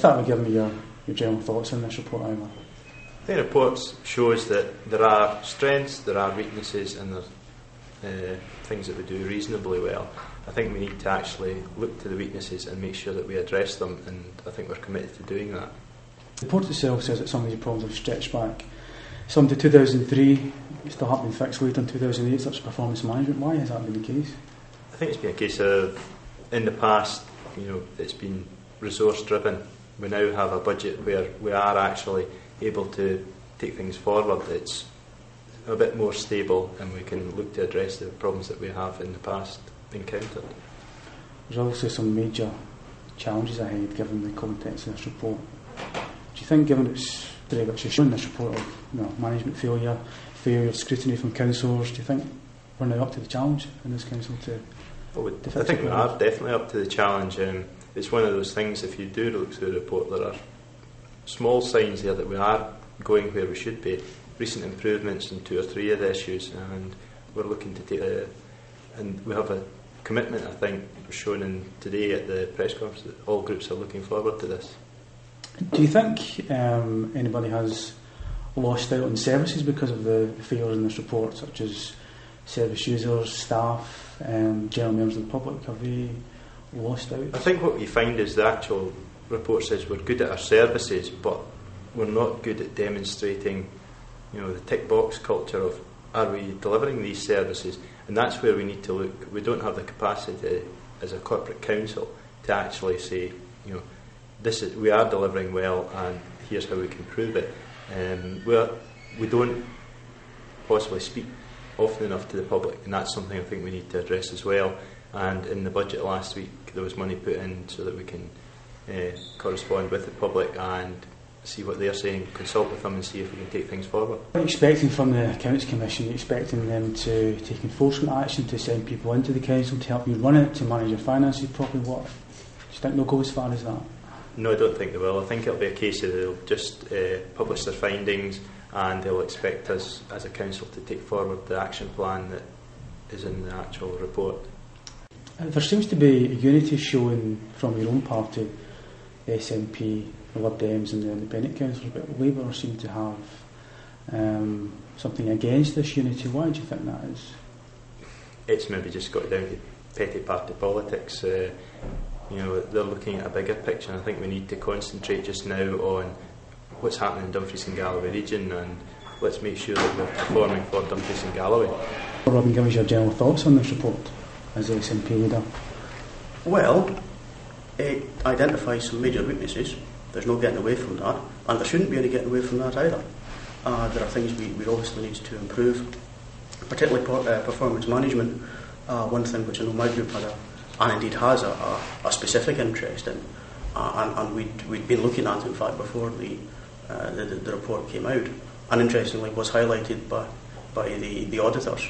start with giving me your general thoughts on this report, Ivor. The report shows that there are strengths, there are weaknesses, and there's things that we do reasonably well. I think we need to actually look to the weaknesses and make sure that we address them, and I think we're committed to doing that. The report itself says that some of these problems have stretched back some to 2003, still haven't been fixed later in 2008, such as performance management. Why has that been the case? I think it's been a case of, in the past, it's been resource driven. We now have a budget where we are actually able to take things forward. It's a bit more stable, and we can look to address the problems that we have in the past encountered. There's obviously some major challenges ahead given the context of this report. Do you think, given it's very much shown in this report of management failure, scrutiny from councillors, do you think we're now up to the challenge in this council to I think we are definitely up to the challenge. It's one of those things, if you do look through the report, there are small signs there that we are going where we should be. Recent improvements in 2 or 3 of the issues, and we're looking to take and we have a commitment, I think, shown in today at the press conference that all groups are looking forward to this. Do you think anybody has lost out on services because of the failures in this report, such as service users, staff, general members of the public? Have they lost out? I think what you find is the actual report says we're good at our services, but we're not good at demonstrating, the tick box culture of are we delivering these services, and that's where we need to look. We don't have the capacity as a corporate council to actually say, we are delivering well, and here's how we can prove it. We don't possibly speak often enough to the public, and that's something I think we need to address as well. And in the budget last week, there was money put in so that we can correspond with the public and see what they're saying, consult with them and see if we can take things forward. What are you expecting from the Accounts Commission? Are you expecting them to take enforcement action, to send people into the council to help you run it, to manage your finances properly? What? Do you think they'll go as far as that? No, I don't think they will. I think it'll be a case of they'll just publish their findings, and they'll expect us as a council to take forward the action plan that is in the actual report. There seems to be a unity shown from your own party, the SNP, the Lib Dems and the independent councillors, but Labour seem to have something against this unity. Why do you think that is? It's maybe just got down to petty party politics. They're looking at a bigger picture, and I think we need to concentrate just now on what's happening in Dumfries and Galloway region, and let's make sure that we're performing for Dumfries and Galloway. Robin, give us your general thoughts on this report as the SNP leader. Well, it identifies some major weaknesses. There's no getting away from that, and there shouldn't be any getting away from that either. There are things we obviously need to improve, particularly performance management. One thing which I know my group had and indeed has a specific interest in, and we'd been looking at, in fact, before the report came out, and interestingly was highlighted by the auditors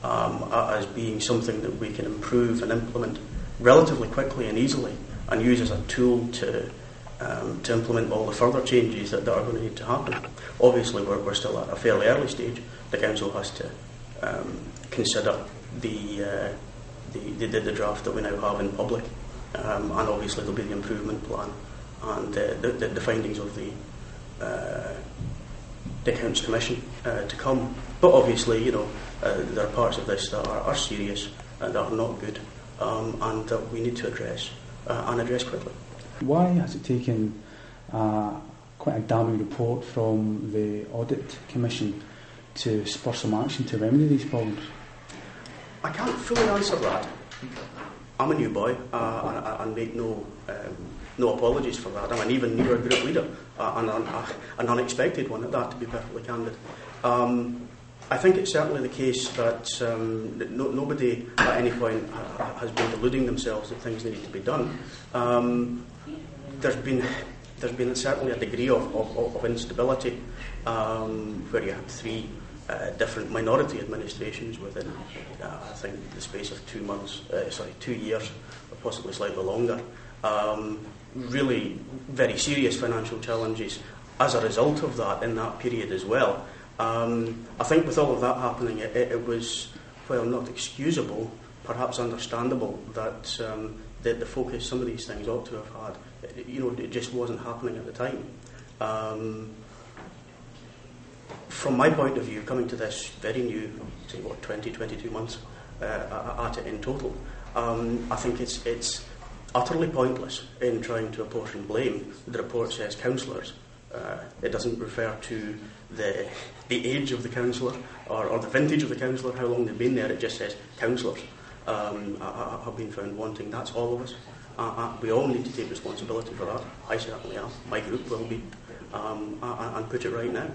as being something that we can improve and implement relatively quickly and easily, and use as a tool to implement all the further changes that are going to need to happen. Obviously, we're still at a fairly early stage. The council has to consider the draft that we now have in public, and obviously there'll be the improvement plan and the findings of the Accounts Commission to come. But obviously, there are parts of this that are serious, that are not good, and that we need to address and address quickly. Why has it taken quite a damning report from the Audit Commission to spur some action to remedy these problems? I can't fully answer that. I'm a new boy and make no apologies for that. I'm an even newer group leader, and an unexpected one at that, to be perfectly candid. I think it's certainly the case that nobody at any point has been deluding themselves that things need to be done. There's been certainly a degree of instability where you have 3 different minority administrations within, I think, the space of 2 years, or possibly slightly longer. Really very serious financial challenges as a result of that in that period as well. I think with all of that happening, it was, well, not excusable, perhaps understandable that the focus some of these things ought to have had. It just wasn't happening at the time. From my point of view, coming to this very new, say 22 months at it in total, I think it's utterly pointless in trying to apportion blame. The report says councillors. It doesn't refer to the age of the councillor or the vintage of the councillor, how long they've been there. It just says councillors have been found wanting. That's all of us. We all need to take responsibility for that. I certainly am. My group will be, and put it right now.